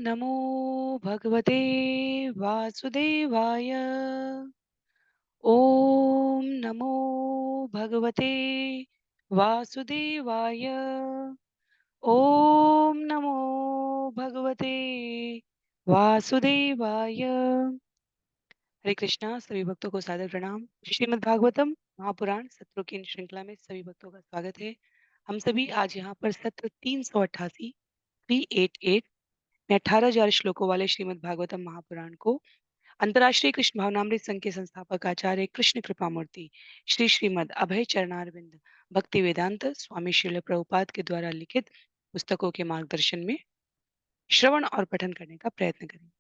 नमो भगवते वासुदेवाय। ओम नमो भगवते वासुदेवाय। ओम नमो भगवते वासुदेवाय। हरे कृष्णा। सभी भक्तों को सादर प्रणाम। श्रीमद् भागवतम महापुराण सत्रों की इन श्रृंखला में सभी भक्तों का स्वागत है। हम सभी आज यहाँ पर सत्र 388 388 में 18,000 श्लोकों वाले श्रीमद् भागवतम महापुराण को अंतर्राष्ट्रीय कृष्ण भावनामृत संघ के संस्थापक आचार्य कृष्ण कृपा मूर्ति श्री श्रीमद् अभय चरणारविंद भक्ति वेदांत स्वामी श्रील प्रभुपाद के द्वारा लिखित पुस्तकों के मार्गदर्शन में श्रवण और पठन करने का प्रयत्न करें।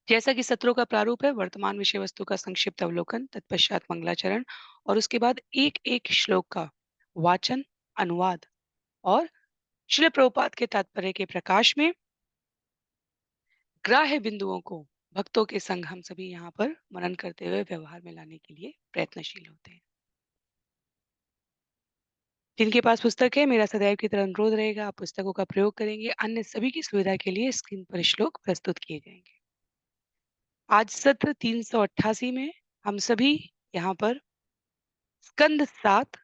जैसा कि सत्रों का प्रारूप है, वर्तमान विषय वस्तु का संक्षिप्त अवलोकन, तत्पश्चात मंगलाचरण और उसके बाद एक एक श्लोक का वाचन, अनुवाद और श्रील प्रभुपाद के तात्पर्य के प्रकाश में ग्राह्य बिंदुओं को भक्तों के संग हम सभी यहाँ पर मनन करते हुए व्यवहार में लाने के लिए प्रयत्नशील होते हैं। जिनके पास पुस्तक है, मेरा सदैव की तरह अनुरोध रहेगा, आप पुस्तकों का प्रयोग करेंगे। अन्य सभी की सुविधा के लिए स्क्रीन पर श्लोक प्रस्तुत किए जाएंगे। आज सत्र 388 में हम सभी यहाँ पर स्कंद 7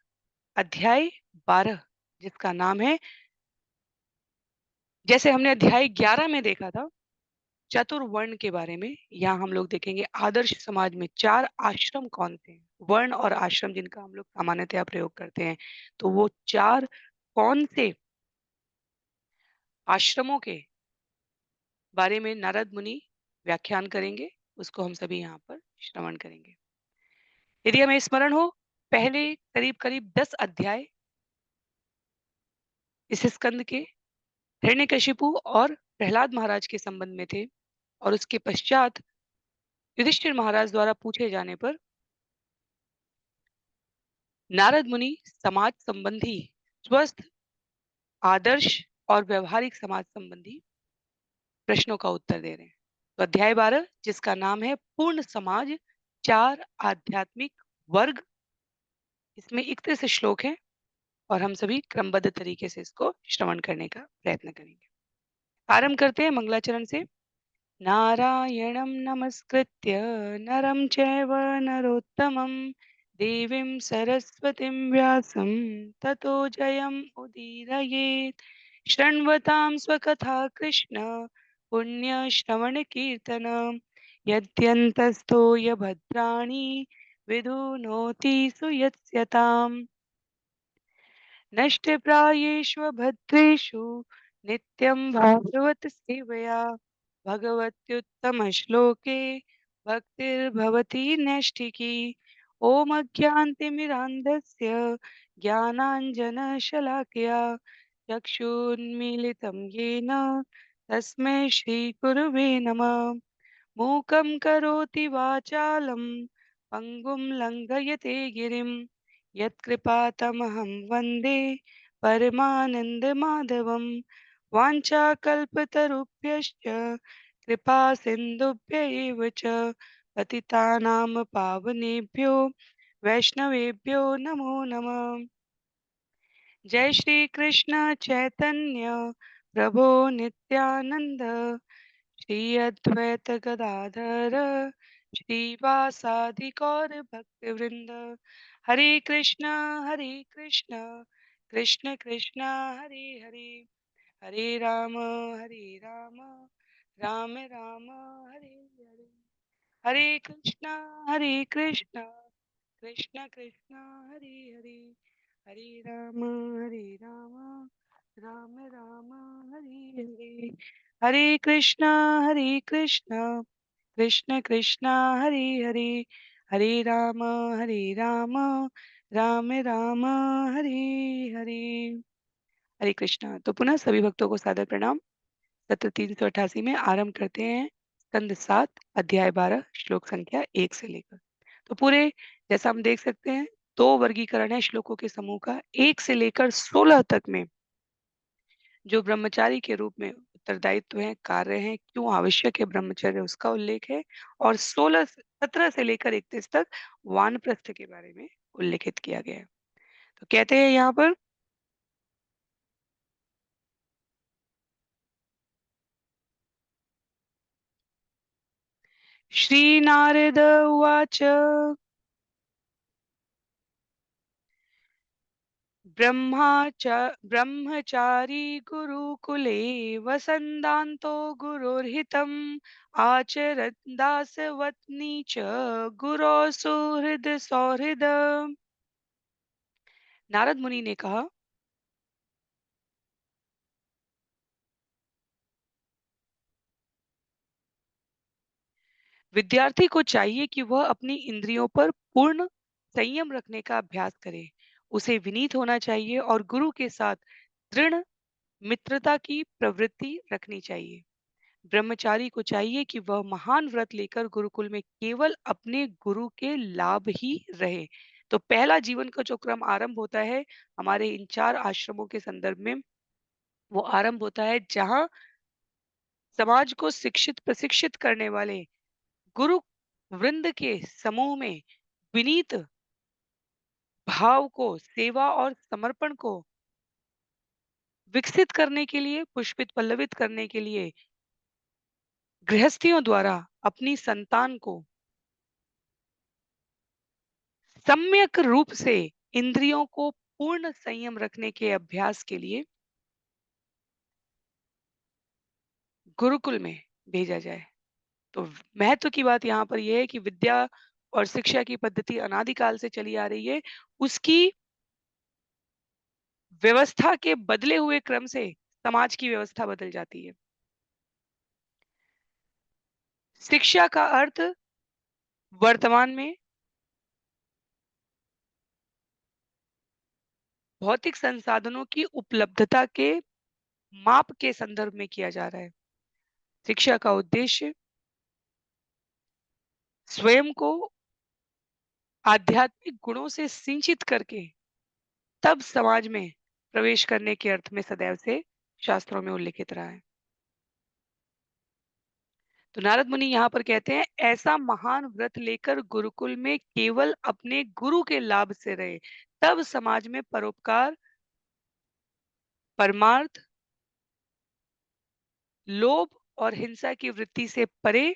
अध्याय 12 जिसका नाम है, जैसे हमने अध्याय 11 में देखा था चतुर्वर्ण के बारे में, यहाँ हम लोग देखेंगे आदर्श समाज में 4 आश्रम कौन से हैं, वर्ण और आश्रम जिनका हम लोग सामान्यतया प्रयोग करते हैं। तो वो 4 कौन से आश्रमों के बारे में नारद मुनि व्याख्यान करेंगे, उसको हम सभी यहाँ पर श्रवण करेंगे। यदि हमें स्मरण हो, पहले करीब करीब 10 अध्याय इस स्कंद के हिरण्यकशिपु और प्रहलाद महाराज के संबंध में थे, और उसके पश्चात युधिष्ठिर महाराज द्वारा पूछे जाने पर नारद मुनि समाज संबंधी स्वस्थ, आदर्श और व्यवहारिक समाज संबंधी प्रश्नों का उत्तर दे रहे हैं। तो अध्याय 12 जिसका नाम है पूर्ण समाज, 4 आध्यात्मिक वर्ग, इसमें 31 श्लोक हैं और हम सभी क्रमबद्ध तरीके से इसको श्रवण करने का प्रयत्न करेंगे। आरंभ करते हैं मंगलाचरण से। नारायणं नमस्कृत्य नरं चैव नरोत्तमं देवीं सरस्वतीं व्यासं ततो जयम् उदीरयेत्। शृण्वतां स्वकथा कृष्ण पुण्यश्रवणकीर्तन यद्यन्तस्थो यभद्राणि विधुनोति सुयत्स्यताम्। नष्टप्रायेषु भद्रेषु नित्यं भागवत सेवया भगवत्युत्तमश्लोके भक्तिर्भवति नैष्ठिकी। ॐ अज्ञानतिमिरान्धस्य ज्ञानाञ्जनशलाकया चक्षुन्मीलितं येन तस्मै श्रीगुरुवे नमः। मूकं करोति वाचालं पङ्गुं लङ्घयते गिरिं यत्कृपातमहं वन्दे परमानन्दमाधवं। वाञ्छाकल्पतरुभ्यश्च कृपा सिन्धुभ्य एव च पतितानां पावनेभ्यो वैष्णवेभ्यो नमो नमः। जय श्री कृष्ण चैतन्य प्रभो नित्यानंद श्री अद्वैत गदाधर श्रीवासादि गौर भक्त वृंद। हरे कृष्णा कृष्ण कृष्णा हरे हरे, हरे राम राम राम हरे हरे। हरे कृष्णा कृष्ण कृष्ण हरे हरे, हरे राम राम राम हरे हरे। हरे कृष्णा कृष्ण कृष्ण हरे हरे, हरे राम राम राम हरे हरे। हरे कृष्णा। तो पुनः सभी भक्तों को सादर प्रणाम। सत्र 388 में आरंभ करते हैं स्कंद 7 अध्याय 12 श्लोक संख्या 1 से लेकर। तो पूरे जैसा हम देख सकते हैं, 2 वर्गीकरण है श्लोकों के समूह का। 1 से लेकर 16 तक में जो ब्रह्मचारी के रूप में उत्तरदायित्व है, कार्य है, क्यों आवश्यक है ब्रह्मचर्य, उसका उल्लेख है। और 17 से लेकर 31 तक वानप्रस्थ के बारे में उल्लेखित किया गया है। तो कहते हैं यहाँ पर, श्रीनारद उवाच ब्रह्मचारी गुरुकुले वसन्तान्तो गुरोर्हितम् आचरन् दासवत्नी च गुरो सुहृद सौहृद। नारद मुनि ने कहा, विद्यार्थी को चाहिए कि वह अपनी इंद्रियों पर पूर्ण संयम रखने का अभ्यास करे। उसे विनीत होना चाहिए और गुरु के साथ दृढ़ मित्रता की प्रवृत्ति रखनी चाहिए। ब्रह्मचारी को चाहिए कि वह महान व्रत लेकर गुरुकुल में केवल अपने गुरु के लाभ ही रहे। तो पहला जीवन का जो क्रम आरंभ होता है हमारे इन 4 आश्रमों के संदर्भ में, वो आरंभ होता है जहाँ समाज को शिक्षित प्रशिक्षित करने वाले गुरु वृंद के समूह में विनीत भाव को, सेवा और समर्पण को विकसित करने के लिए, पुष्पित पल्लवित करने के लिए गृहस्थियों द्वारा अपनी संतान को सम्यक रूप से इंद्रियों को पूर्ण संयम रखने के अभ्यास के लिए गुरुकुल में भेजा जाए। तो महत्व की बात यहाँ पर यह है कि विद्या और शिक्षा की पद्धति अनादिकाल से चली आ रही है। उसकी व्यवस्था के बदले हुए क्रम से समाज की व्यवस्था बदल जाती है। शिक्षा का अर्थ वर्तमान में भौतिक संसाधनों की उपलब्धता के माप के संदर्भ में किया जा रहा है। शिक्षा का उद्देश्य स्वयं को आध्यात्मिक गुणों से सिंचित करके तब समाज में प्रवेश करने के अर्थ में सदैव से शास्त्रों में उल्लिखित रहा है। तो नारद मुनि यहाँ पर कहते हैं, ऐसा महान व्रत लेकर गुरुकुल में केवल अपने गुरु के लाभ से रहे, तब समाज में परोपकार, परमार्थ, लोभ और हिंसा की वृत्ति से परे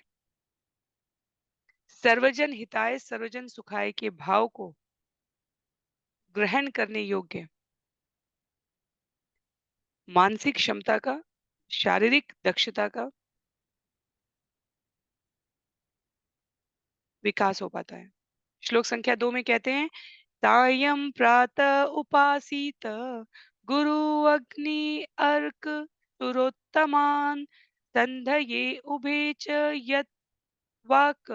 सर्वजन हिताय सर्वजन सुखाय के भाव को ग्रहण करने योग्य मानसिक क्षमता का, शारीरिक दक्षता का विकास हो पाता है। श्लोक संख्या 2 में कहते हैं, सायं प्रातः उपासीत गुरु अग्नि अर्क सुरोत्तमान संधये उभे च यत् वाक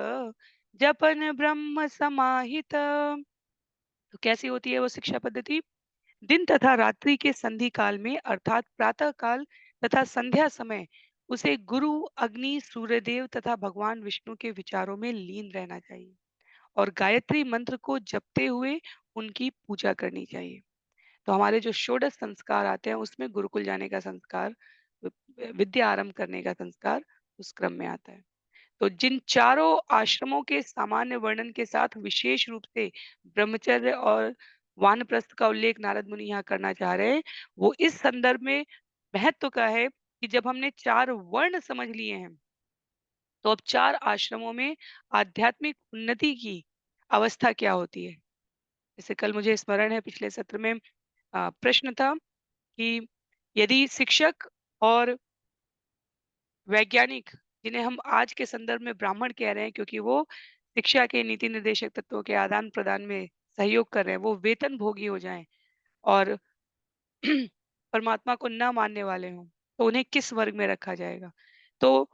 जपन ब्रह्म समाहित। तो कैसी होती है वो शिक्षा पद्धति? दिन तथा रात्रि के संधि काल में अर्थात प्रातः काल तथा संध्या समय उसे गुरु, अग्नि, सूर्यदेव तथा भगवान विष्णु के विचारों में लीन रहना चाहिए और गायत्री मंत्र को जपते हुए उनकी पूजा करनी चाहिए। तो हमारे जो षोडश संस्कार आते हैं उसमें गुरुकुल जाने का संस्कार, विद्या आरंभ करने का संस्कार उस क्रम में आता है। तो जिन चारों आश्रमों के सामान्य वर्णन के साथ विशेष रूप से ब्रह्मचर्य और वानप्रस्थ का उल्लेख नारद मुनि यहाँ करना चाह रहे हैं, वो इस संदर्भ में महत्व का है कि जब हमने 4 वर्ण समझ लिए हैं, तो अब 4 आश्रमों में आध्यात्मिक उन्नति की अवस्था क्या होती है? जैसे कल मुझे स्मरण है पिछले सत्र में प्रश्न था कि यदि शिक्षक और वैज्ञानिक, जिन्हें हम आज के संदर्भ में ब्राह्मण कह रहे हैं क्योंकि वो शिक्षा के नीति निर्देशक तत्वों के आदान-प्रदान में सहयोग कर रहे हैं, वो वेतन भोगी हो जाएँ और परमात्मा को ना मानने वाले हों, तो उन्हें किस वर्ग में रखा जाएगा? तो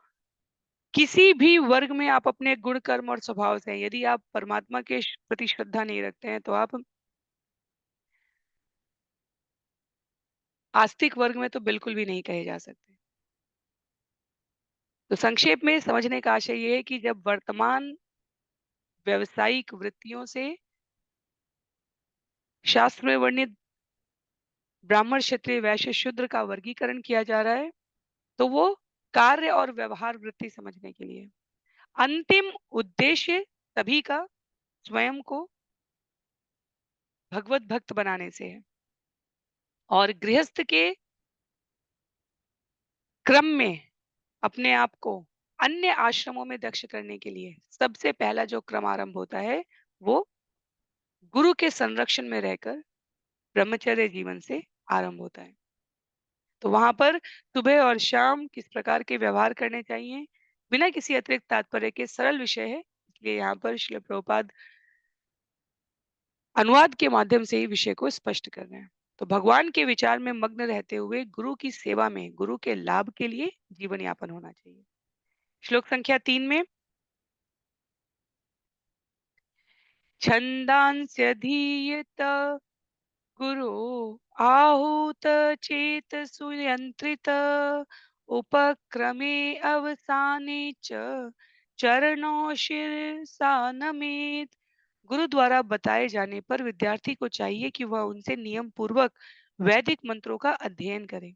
किसी भी वर्ग में आप अपने गुण, कर्म और स्वभाव से यदि आप परमात्मा के प्रति श्रद्धा नहीं रखते हैं, तो आप आस्तिक वर्ग में तो बिल्कुल भी नहीं कहे जा सकते। तो संक्षेप में समझने का आशय ये है कि जब वर्तमान व्यावसायिक वृत्तियों से शास्त्र में वर्णित ब्राह्मण, क्षत्रिय, वैश्य, शूद्र का वर्गीकरण किया जा रहा है, तो वो कार्य और व्यवहार वृत्ति समझने के लिए। अंतिम उद्देश्य सभी का स्वयं को भगवत भक्त बनाने से है और गृहस्थ के क्रम में अपने आप को अन्य आश्रमों में दक्ष करने के लिए सबसे पहला जो क्रम आरंभ होता है, वो गुरु के संरक्षण में रहकर ब्रह्मचर्य जीवन से आरंभ होता है। तो वहाँ पर सुबह और शाम किस प्रकार के व्यवहार करने चाहिए, बिना किसी अतिरिक्त तात्पर्य के सरल विषय है, इसलिए यहाँ पर श्रील प्रभुपाद अनुवाद के माध्यम से ही विषय को स्पष्ट कर रहे हैं। तो भगवान के विचार में मग्न रहते हुए गुरु की सेवा में, गुरु के लाभ के लिए जीवन यापन होना चाहिए। श्लोक संख्या 3 में छन्दांस्यधीयत गुरु आहूत चेत सुयंत्रित उपक्रमे अवसाने च चरणों शीर्षा नमेत। गुरु द्वारा बताए जाने पर विद्यार्थी को चाहिए कि वह उनसे नियम पूर्वक वैदिक मंत्रों का अध्ययन करे।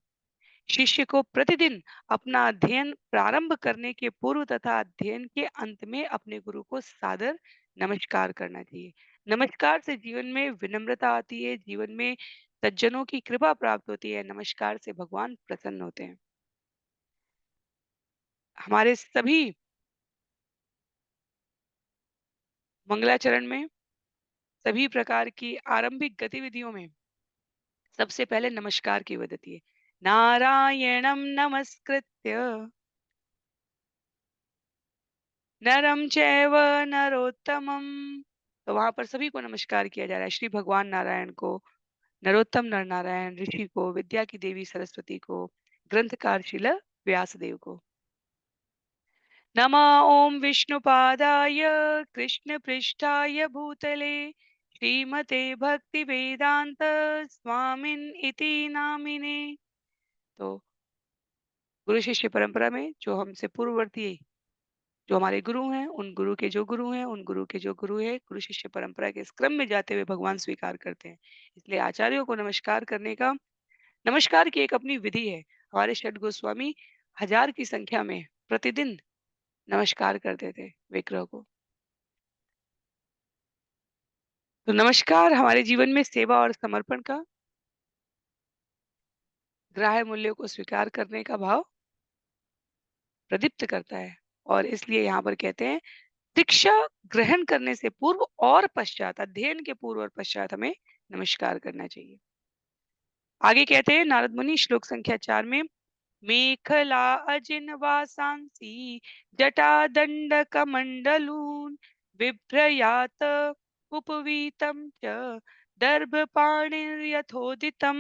शिष्य को प्रतिदिन अपना अध्ययन प्रारंभ करने के पूर्व तथा अध्ययन के अंत में अपने गुरु को सादर नमस्कार करना चाहिए। नमस्कार से जीवन में विनम्रता आती है, जीवन में सज्जनों की कृपा प्राप्त होती है, नमस्कार से भगवान प्रसन्न होते हैं। हमारे सभी मंगलाचरण में, सभी प्रकार की आरंभिक गतिविधियों में सबसे पहले नमस्कार की पद्धति है। नारायणं नमस्कृत्य नरम चैव नरोत्तमम। तो वहां पर सभी को नमस्कार किया जा रहा है। श्री भगवान नारायण को, नरोत्तम नर नारायण ऋषि को, विद्या की देवी सरस्वती को, ग्रंथकार शिल व्यासदेव को। नमः ओम विष्णुपादाय कृष्ण पृष्ठाय भूतले श्रीमते भक्ति वेदांत स्वामिन इति नामिने। तो गुरु शिष्य परंपरा में जो हमसे पूर्ववर्ती, जो हमारे गुरु हैं, उन गुरु के जो गुरु हैं, उन गुरु के जो गुरु है, गुरु शिष्य परंपरा के इस क्रम में जाते हुए भगवान स्वीकार करते हैं। इसलिए आचार्यों को नमस्कार करने का, नमस्कार की एक अपनी विधि है। हमारे षट गोस्वामी 1000 की संख्या में प्रतिदिन नमस्कार करते थे विग्रह को। तो नमस्कार हमारे जीवन में सेवा और समर्पण का, ग्राह्य मूल्यों को स्वीकार करने का भाव प्रदीप्त करता है। और इसलिए यहाँ पर कहते हैं दीक्षा ग्रहण करने से पूर्व और पश्चात, अध्ययन के पूर्व और पश्चात हमें नमस्कार करना चाहिए। आगे कहते हैं नारद मुनि श्लोक संख्या 4 में मेखला अजिन वासांसी जटा दंड कमंडलून बिभ्रयात उपवीतम च दर्भ पाणिर्यथोदितम।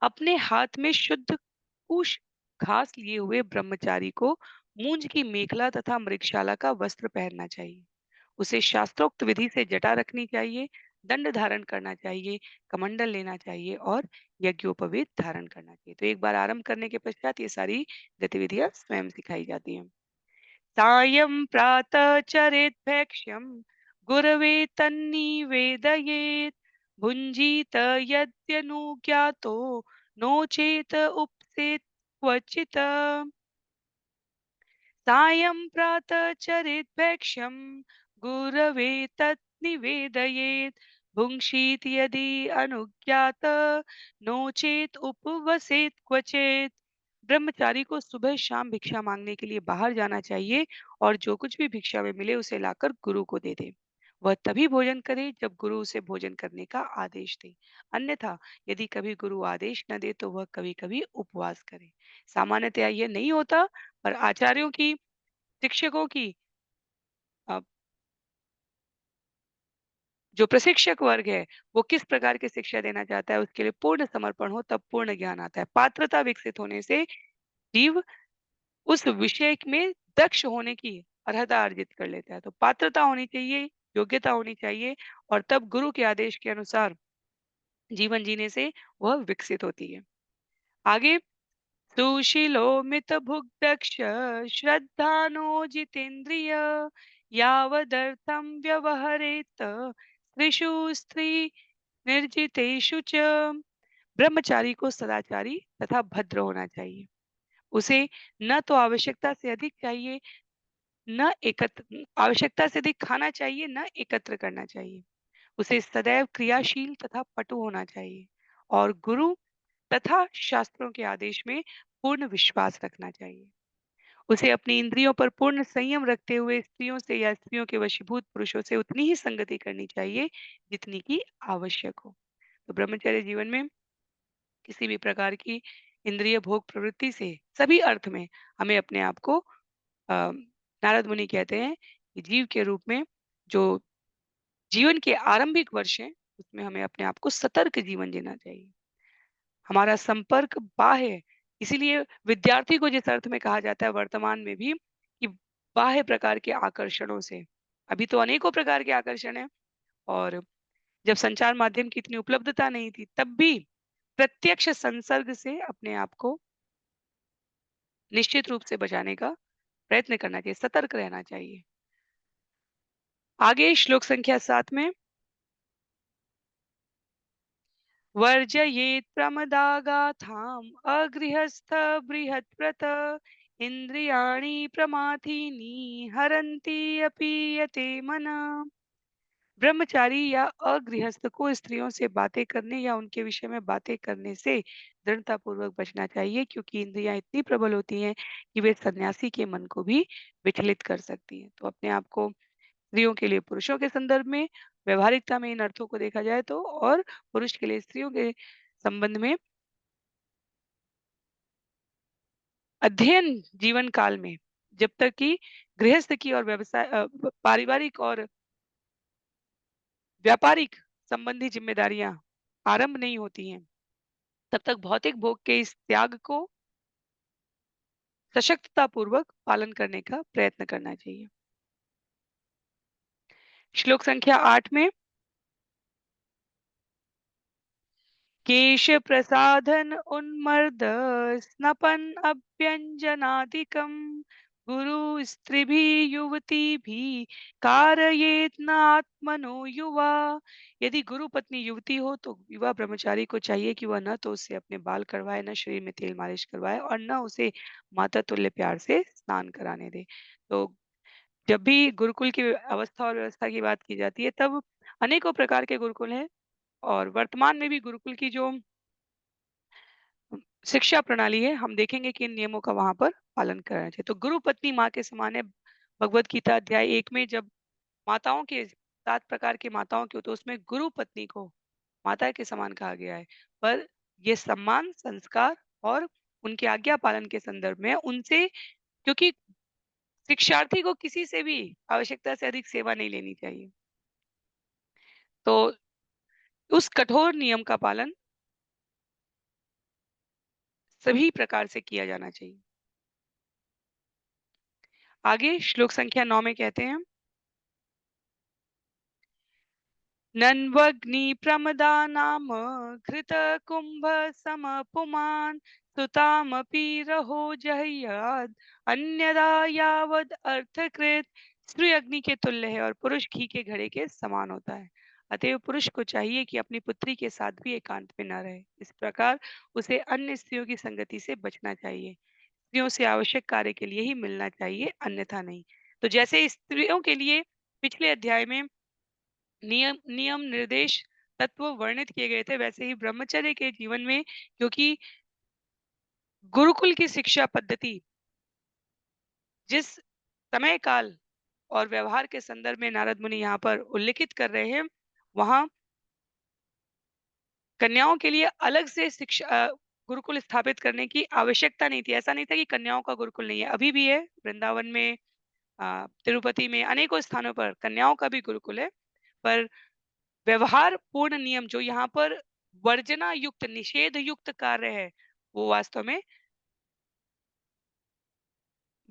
अपने हाथ में शुद्ध कुश घास लिए हुए ब्रह्मचारी को मूंज की मेखला तथा मृगशाला का वस्त्र पहनना चाहिए। उसे शास्त्रोक्त विधि से जटा रखनी चाहिए, दंड धारण करना चाहिए, कमंडल लेना चाहिए और यज्ञोपवीत धारण करना चाहिए। तो एक बार आरंभ करने के पश्चात ये सारी गतिविधियां स्वयं सिखाई जाती हैं। सायं प्रातः चरेत भैक्ष्यम गुरवे तन्निवेदयेत् भुञ्जीत यद्यनुज्ञातो नो चेत उपसेत् क्वचित्। सायं प्रातः चरेत् भैक्ष्यं गुरवे तत् निवेदयेत् भुङ्क्षीत् यदि अनुज्ञात नो चेत उपवसेत् क्वचित्। ब्रह्मचारी को सुबह शाम भिक्षा मांगने के लिए बाहर जाना चाहिए और जो कुछ भी भिक्षा में मिले उसे लाकर गुरु को दे दे। वह तभी भोजन करे जब गुरु उसे भोजन करने का आदेश दे, अन्यथा यदि कभी गुरु आदेश न दे तो वह कभी कभी उपवास करे। सामान्यतया यह नहीं होता, पर आचार्यों की, शिक्षकों की, अ, जो प्रशिक्षक वर्ग है वो किस प्रकार की शिक्षा देना चाहता है, उसके लिए पूर्ण समर्पण हो तब पूर्ण ज्ञान आता है। पात्रता विकसित होने से जीव उस विषय में दक्ष होने की अर्हता अर्जित कर लेता है। तो पात्रता होनी चाहिए, योग्यता होनी चाहिए और तब गुरु के आदेश के अनुसार जीवन जीने से वह विकसित होती है। आगे सुशीलो मितभुग्दक्ष श्रद्धानो जितेन्द्रिय यावदर्थं व्यवहरेत स्त्रीषु स्त्री निर्जितेषु च। ब्रह्मचारी को सदाचारी तथा भद्र होना चाहिए। उसे न तो आवश्यकता से अधिक चाहिए, न एकत्र, आवश्यकता से अधिक खाना चाहिए, न एकत्र करना चाहिए। उसे सदैव क्रियाशील तथा पटु होना चाहिए और गुरु तथा शास्त्रों के आदेश में पूर्ण विश्वास रखना चाहिए। उसे अपनी इंद्रियों पर पूर्ण संयम रखते हुए स्त्रियों से या स्त्रियों के वशीभूत पुरुषों से उतनी ही संगति करनी चाहिए जितनी की आवश्यक हो। तो ब्रह्मचर्य जीवन में किसी भी प्रकार की इंद्रिय भोग प्रवृत्ति से सभी अर्थ में हमें अपने आप को नारद मुनि कहते हैं कि जीव के रूप में जो जीवन के आरंभिक वर्ष हैं उसमें हमें अपने आप को सतर्क जीवन जीना चाहिए। हमारा संपर्क बाह्य, इसीलिए विद्यार्थी को जिस अर्थ में कहा जाता है वर्तमान में भी कि बाह्य प्रकार के आकर्षणों से, अभी तो अनेकों प्रकार के आकर्षण हैं और जब संचार माध्यम की इतनी उपलब्धता नहीं थी तब भी प्रत्यक्ष संसर्ग से अपने आप को निश्चित रूप से बचाने का प्रयत्न करना चाहिए, सतर्क रहना चाहिए। आगे श्लोक संख्या 7 में वर्जयेत् प्रमदागाथाम् अगृहस्थ बृहत्व्रत इन्द्रियाणि प्रमाथीनि हरन्ति अपि यते मन। ब्रह्मचारी या अगृहस्थ को स्त्रियों से बातें करने या उनके विषय में बातें करने से दृढ़ता पूर्वक बचना चाहिए क्योंकि इंद्रियां इतनी प्रबल होती हैं कि वे सन्यासी के मन को भी विचलित कर सकती हैं। तो अपने आप को स्त्रियों के लिए पुरुषों के संदर्भ में व्यवहारिकता में इन अर्थों को देखा जाए तो और पुरुष के लिए स्त्रियों के संबंध में अध्ययन जीवन काल में जब तक कि गृहस्थ की और पारिवारिक और व्यापारिक संबंधी जिम्मेदारियां आरंभ नहीं होती हैं तब तक भौतिक भोग के इस त्याग को सशक्तता पूर्वक पालन करने का प्रयत्न करना चाहिए। श्लोक संख्या 8 में केश प्रसाधन उन्मर्द स्नपन अभ्यंजनादिकम गुरु स्त्रीभिः युवतीभिः कारयेत न आत्मनो युवा। यदि गुरु पत्नी युवती हो तो युवा ब्रह्मचारी को चाहिए कि वह न तो उससे अपने बाल कटवाए, न शरीर में तेल मालिश करवाए और न उसे माता तुल्य प्यार से स्नान कराने दे। तो जब भी गुरुकुल की अवस्था और व्यवस्था की बात की जाती है तब अनेकों प्रकार के गुरुकुल हैं और वर्तमान में भी गुरुकुल की जो शिक्षा प्रणाली है, हम देखेंगे कि इन नियमों का वहाँ पर पालन करना चाहिए। तो गुरु पत्नी माँ के समान है। भगवद गीता अध्याय 1 में जब माताओं के 7 प्रकार की माताओं की तो उसमें गुरु पत्नी को माता के समान कहा गया है। पर ये सम्मान, संस्कार और उनकी आज्ञा पालन के संदर्भ में उनसे क्योंकि शिक्षार्थी को किसी से भी आवश्यकता से अधिक सेवा नहीं लेनी चाहिए। तो उस कठोर नियम का पालन सभी प्रकार से किया जाना चाहिए। आगे श्लोक संख्या 9 में कहते हैं नन्वग्निप्रमदानाम घृतकुम्भसमपुमान् सुतामपि रहो जह्यात् अन्यदा यावद् अर्थकृत। स्त्री अग्नि के तुल्य है और पुरुष घी के घड़े के समान होता है। अतएव पुरुष को चाहिए कि अपनी पुत्री के साथ भी एकांत में न रहे। इस प्रकार उसे अन्य स्त्रियों की संगति से बचना चाहिए। स्त्रियों से आवश्यक कार्य के लिए ही मिलना चाहिए, अन्यथा नहीं। तो जैसे स्त्रियों के लिए पिछले अध्याय में नियम नियम निर्देश तत्व वर्णित किए गए थे वैसे ही ब्रह्मचर्य के जीवन में क्योंकि गुरुकुल की शिक्षा पद्धति जिस समय काल और व्यवहार के संदर्भ में नारद मुनि यहाँ पर उल्लेखित कर रहे हैं वहां कन्याओं के लिए अलग से गुरुकुल स्थापित करने की आवश्यकता नहीं थी। ऐसा नहीं था कि कन्याओं का गुरुकुल नहीं है, अभी भी है। वृंदावन में तिरुपति में अनेकों स्थानों पर कन्याओं का भी गुरुकुल है। पर व्यवहार पूर्ण नियम जो यहाँ पर वर्जना युक्त निषेध युक्त कार्य है वो वास्तव में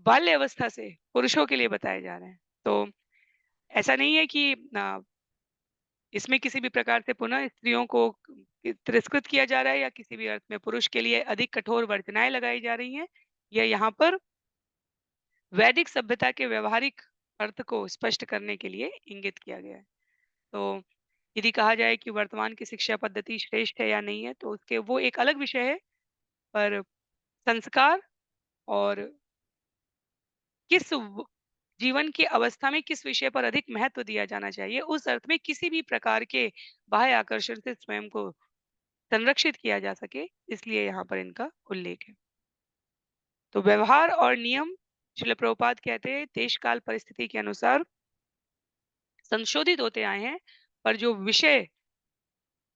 बाल्य अवस्था से पुरुषों के लिए बताए जा रहे हैं। तो ऐसा नहीं है कि इसमें किसी भी प्रकार से पुनः स्त्रियों को तिरस्कृत किया जा रहा है या किसी भी अर्थ में पुरुष के लिए अधिक कठोर वर्जनाएं लगाई जा रही हैं। यह यहाँ पर वैदिक सभ्यता के व्यवहारिक अर्थ को स्पष्ट करने के लिए इंगित किया गया है। तो यदि कहा जाए कि वर्तमान की शिक्षा पद्धति श्रेष्ठ है या नहीं है तो उसके वो एक अलग विषय है। पर संस्कार और किस जीवन की अवस्था में किस विषय पर अधिक महत्व दिया जाना चाहिए उस अर्थ में किसी भी प्रकार के बाह्य आकर्षण से स्वयं को संरक्षित किया जा सके इसलिए यहाँ पर इनका उल्लेख है। तो व्यवहार और नियम श्रील प्रभुपाद कहते हैं देश काल परिस्थिति के अनुसार संशोधित होते आए हैं, पर जो विषय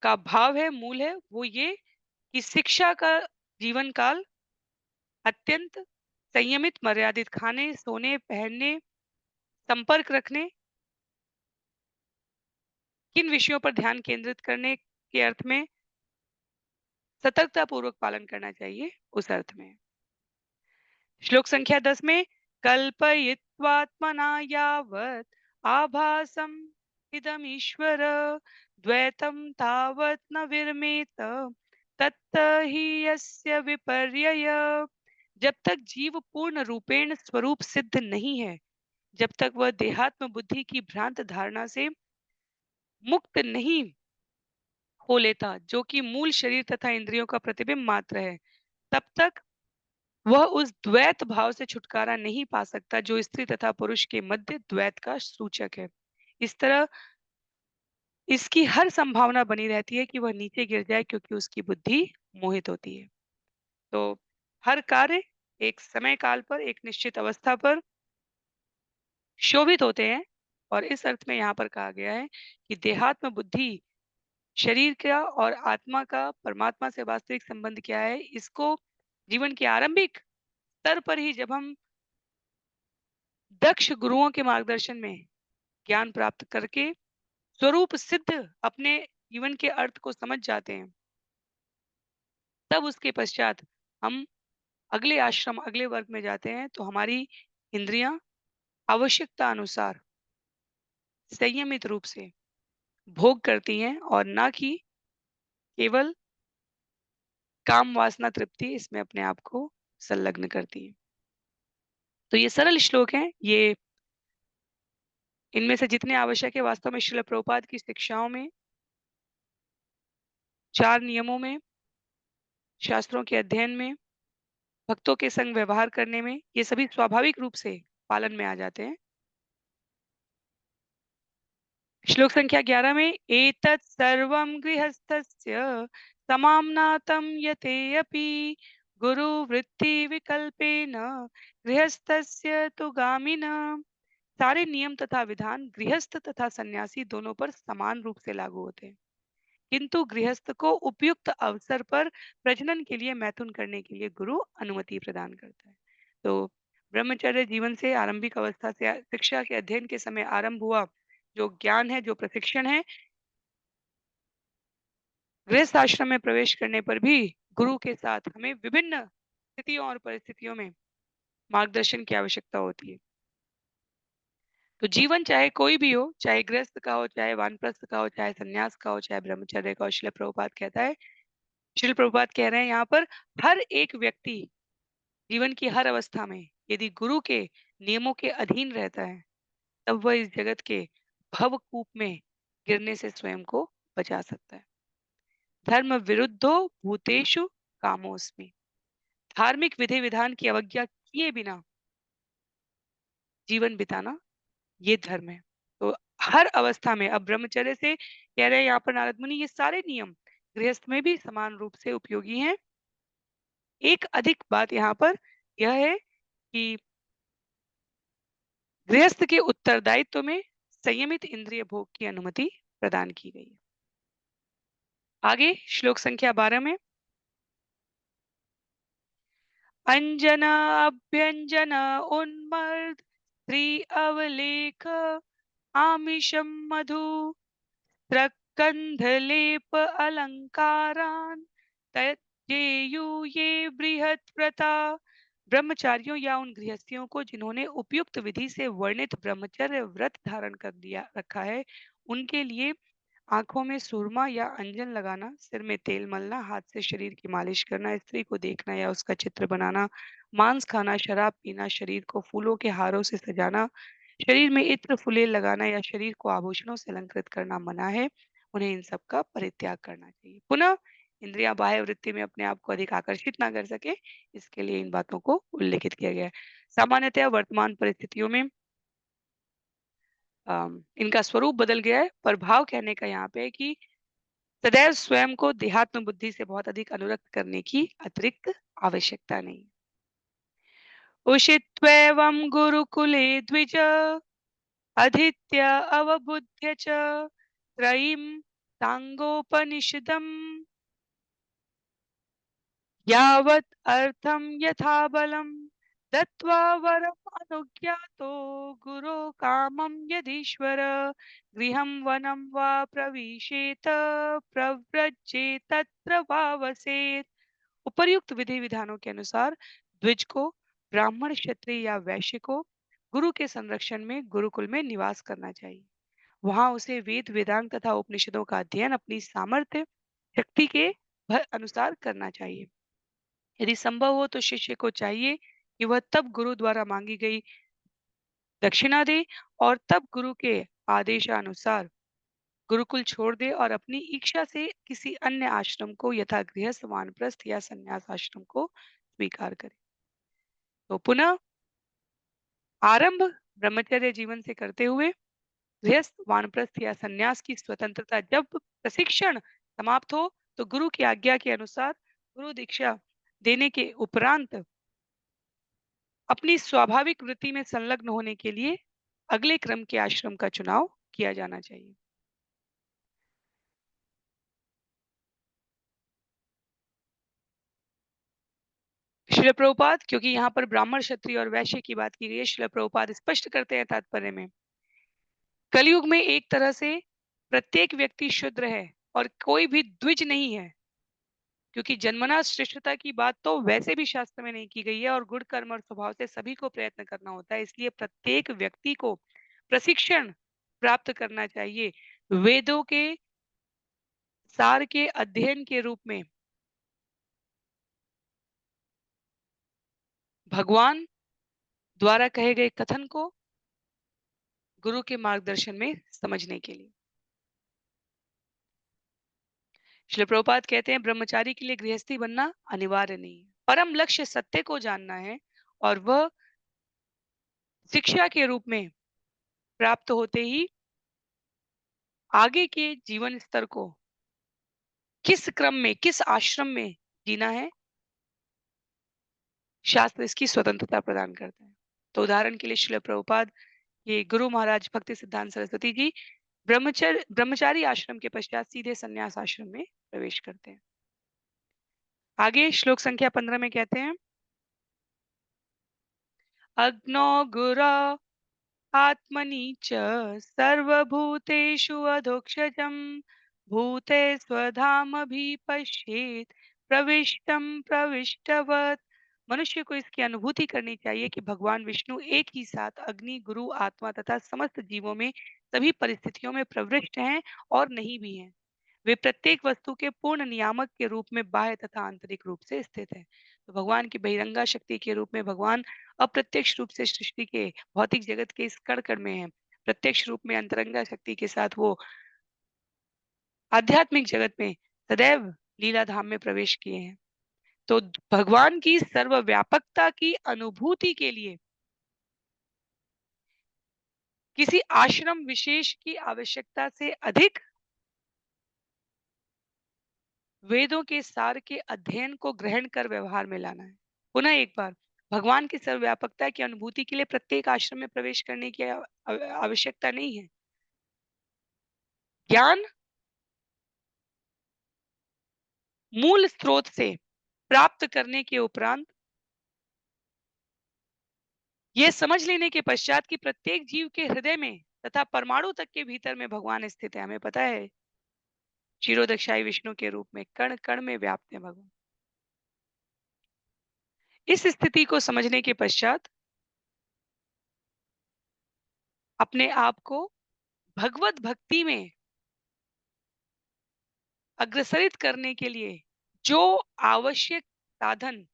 का भाव है, मूल है, वो ये कि शिक्षा का जीवन काल अत्यंत संयमित, मर्यादित खाने, सोने, पहनने, संपर्क रखने, किन विषयों पर ध्यान केंद्रित करने के अर्थ में सतर्कता पूर्वक पालन करना चाहिए, उस अर्थ में। श्लोक संख्या 10 में कल्पयित्वात्मना यावत् आभासम इदमीश्वर द्वैतम तावत् न विरमेत तत्त ही यस्य विपर्यय। जब तक जीव पूर्ण रूपेण स्वरूप सिद्ध नहीं है, जब तक वह देहात्म बुद्धि की भ्रांत धारणा से मुक्त नहीं हो लेता, जो कि मूल शरीर तथा इंद्रियों का प्रतिबिंब मात्र है, तब तक वह उस द्वैत भाव से छुटकारा नहीं पा सकता जो स्त्री तथा पुरुष के मध्य द्वैत का सूचक है। इस तरह इसकी हर संभावना बनी रहती है कि वह नीचे गिर जाए, क्योंकि उसकी बुद्धि मोहित होती है। तो हर कार्य एक समय काल पर, एक निश्चित अवस्था पर शोभित होते हैं, और इस अर्थ में यहाँ पर कहा गया है कि देहात्म बुद्धि शरीर का और आत्मा का परमात्मा से वास्तविक संबंध क्या है, इसको जीवन के आरंभिक स्तर पर ही जब हम दक्ष गुरुओं के मार्गदर्शन में ज्ञान प्राप्त करके स्वरूप सिद्ध अपने जीवन के अर्थ को समझ जाते हैं, तब उसके पश्चात हम अगले आश्रम, अगले वर्ग में जाते हैं, तो हमारी इंद्रियां आवश्यकता अनुसार संयमित रूप से भोग करती हैं, और ना कि केवल काम वासना तृप्ति इसमें अपने आप को संलग्न करती हैं। तो ये सरल श्लोक हैं, ये इनमें से जितने आवश्यक है वास्तव में श्रील प्रभुपाद की शिक्षाओं में, 4 नियमों में, शास्त्रों के अध्ययन में, भक्तों के संग व्यवहार करने में, ये सभी स्वाभाविक रूप से पालन में आ जाते हैं। श्लोक संख्या 11 में एतत् सर्वं गृहस्थस्य समाम्नातं यतेऽपि गुरुवृत्ति विकल्पेन गृहस्थस्य तु गामिनः। सारे नियम तथा विधान गृहस्थ तथा सन्यासी दोनों पर समान रूप से लागू होते हैं, किंतु गृहस्थ को उपयुक्त अवसर पर प्रजनन के लिए, मैथुन करने के लिए गुरु अनुमति प्रदान करता है। तो ब्रह्मचर्य जीवन से आरंभिक अवस्था से शिक्षा के अध्ययन के समय आरंभ हुआ जो ज्ञान है, जो प्रशिक्षण है, गृहस्थ आश्रम में प्रवेश करने पर भी गुरु के साथ हमें विभिन्न स्थितियों और परिस्थितियों में मार्गदर्शन की आवश्यकता होती है। तो जीवन चाहे कोई भी हो, चाहे गृहस्थ का हो, चाहे वानप्रस्थ का हो, चाहे सन्यास का हो, चाहे ब्रह्मचर्य का हो, श्रील प्रभुपाद कहता है, श्रील प्रभुपाद कह रहे हैं यहाँ पर, हर एक व्यक्ति जीवन की हर अवस्था में यदि गुरु के नियमों के अधीन रहता है, तब वह इस जगत के भवकूप में गिरने से स्वयं को बचा सकता है। धर्म विरुद्धो भूतेषु कामोस्मि। धार्मिक विधि विधान की अवज्ञा किए बिना जीवन बिताना, ये धर्म है। तो हर अवस्था में, अब ब्रह्मचर्य से कह रहे हैं यहाँ पर नारद मुनि, ये सारे नियम गृहस्थ में भी समान रूप से उपयोगी हैं। एक अधिक बात यहाँ पर यह है कि गृहस्थ के उत्तरदायित्व में संयमित इंद्रिय भोग की अनुमति प्रदान की गई है। आगे श्लोक संख्या 12 में अंजना अभ्यंजन उन्मर्द स्त्री अवलेख आमिषम मधु त्रकंधलेप अलंकारान तजेयु ये बृहत व्रता। ब्रह्मचारियों या उन गृहस्थियों को जिन्होंने उपयुक्त विधि से वर्णित ब्रह्मचर्य व्रत धारण कर दिया रखा है, उनके लिए आंखों में सुरमा या अंजन लगाना, सिर में तेल मलना, हाथ से शरीर की मालिश करना, स्त्री को देखना या उसका चित्र बनाना, मांस खाना, शराब पीना, शरीर को फूलों के हारों से सजाना, शरीर में इत्र फुलेल लगाना या शरीर को आभूषणों से अलंकृत करना मना है। उन्हें इन सब का परित्याग करना चाहिए। पुनः इंद्रियां बाह्य वृत्ति में अपने आप को अधिक आकर्षित ना कर सके, इसके लिए इन बातों को उल्लेखित किया गया है। सामान्यतः वर्तमान परिस्थितियों में इनका स्वरूप बदल गया है, पर भाव कहने का यहाँ पे है कि सदैव स्वयं को देहात्म बुद्धि से बहुत अधिक अनुरक्त करने की अतिरिक्त आवश्यकता नहीं। उषित्वेवं गुरुकुले द्विज अधीत्य अवबुद्ध्य च त्रयीं साङ्गोपनिषदम् यावत् अर्थं यथा बलं दत्त्वा वरम् अनुज्ञातो गुरो कामं यदीश्वर गृहं वनं वा प्रविशेत प्रव्रजेत तत्र वा वसेत्। उपर्युक्त विधि विधानों के अनुसार द्विज को, ब्राह्मण, क्षत्रिय या वैश्य को गुरु के संरक्षण में गुरुकुल में निवास करना चाहिए। वहां उसे वेद, वेदांत तथा उपनिषदों का अध्ययन अपनी सामर्थ्य शक्ति के अनुसार करना चाहिए। यदि संभव हो तो शिष्य को चाहिए कि वह तब गुरु द्वारा मांगी गई दक्षिणा दे और तब गुरु के आदेशानुसार गुरुकुल छोड़ दे और अपनी इच्छा से किसी अन्य आश्रम को यथा गृहस्थ, वानप्रस्थ या संन्यास आश्रम को स्वीकार करे। तो पुनः आरंभ ब्रह्मचर्य जीवन से करते हुए गृहस्थ, वानप्रस्थ या संन्यास की स्वतंत्रता जब प्रशिक्षण समाप्त हो तो गुरु की आज्ञा के अनुसार गुरु दीक्षा देने के उपरांत अपनी स्वाभाविक वृत्ति में संलग्न होने के लिए अगले क्रम के आश्रम का चुनाव किया जाना चाहिए। श्रील प्रभुपाद, क्योंकि यहाँ पर ब्राह्मण, क्षत्रिय और वैश्य की बात की गई है, श्रील प्रभुपाद स्पष्ट करते हैं तात्पर्य में, कलयुग में एक तरह से प्रत्येक व्यक्ति शूद्र है और कोई भी द्विज नहीं है, क्योंकि जन्मना श्रेष्ठता की बात तो वैसे भी शास्त्र में नहीं की गई है और गुण, कर्म और स्वभाव से सभी को प्रयत्न करना होता है। इसलिए प्रत्येक व्यक्ति को प्रशिक्षण प्राप्त करना चाहिए। वेदों के सार के अध्ययन के रूप में भगवान द्वारा कहे गए कथन को गुरु के मार्गदर्शन में समझने के लिए। श्रील प्रभुपाद कहते हैं ब्रह्मचारी के लिए गृहस्थी बनना अनिवार्य नहीं है। परम लक्ष्य सत्य को जानना है और वह शिक्षा के रूप में प्राप्त होते ही आगे के जीवन स्तर को किस क्रम में, किस आश्रम में जीना है, शास्त्र इसकी स्वतंत्रता प्रदान करता है। तो उदाहरण के लिए श्रील प्रभुपाद ये गुरु महाराज भक्ति सिद्धांत सरस्वती जी ब्रह्मचारी आश्रम के पश्चात सीधे संन्यास आश्रम में प्रवेश करते हैं। आगे श्लोक संख्या 15 में कहते हैं, अग्नो गुरा आत्मनि च सर्वभूतेषु अधोक्षजं भूते स्वधामभिपश्येत् प्रविष्टं प्रविष्टवत्। मनुष्य को इसकी अनुभूति करनी चाहिए कि भगवान विष्णु एक ही साथ अग्नि, गुरु, आत्मा तथा समस्त जीवों में सभी परिस्थितियों में प्रविष्ट हैं और नहीं भी हैं। वे प्रत्येक वस्तु के पूर्ण नियामक के रूप में बाह्य तथा आंतरिक रूप से स्थित है। तो भगवान की बहिरंगा शक्ति के रूप में भगवान अप्रत्यक्ष रूप से सृष्टि के भौतिक जगत के इस कण कण में है। प्रत्यक्ष रूप में अंतरंगा शक्ति के साथ वो आध्यात्मिक जगत में सदैव लीला धाम में प्रवेश किए हैं। तो भगवान की सर्वव्यापकता की अनुभूति के लिए किसी आश्रम विशेष की आवश्यकता से अधिक वेदों के सार के अध्ययन को ग्रहण कर व्यवहार में लाना है। पुनः एक बार, भगवान की सर्वव्यापकता की अनुभूति के लिए प्रत्येक आश्रम में प्रवेश करने की आवश्यकता नहीं है। ज्ञान मूल स्रोत से प्राप्त करने के उपरांत यह समझ लेने के पश्चात कि प्रत्येक जीव के हृदय में तथा परमाणु तक के भीतर में भगवान स्थित है। हमें पता है क्षीरोदक्षाई विष्णु के रूप में कण कण में व्याप्त है भगवान। इस स्थिति को समझने के पश्चात अपने आप को भगवत भक्ति में अग्रसरित करने के लिए जो आवश्यक साधन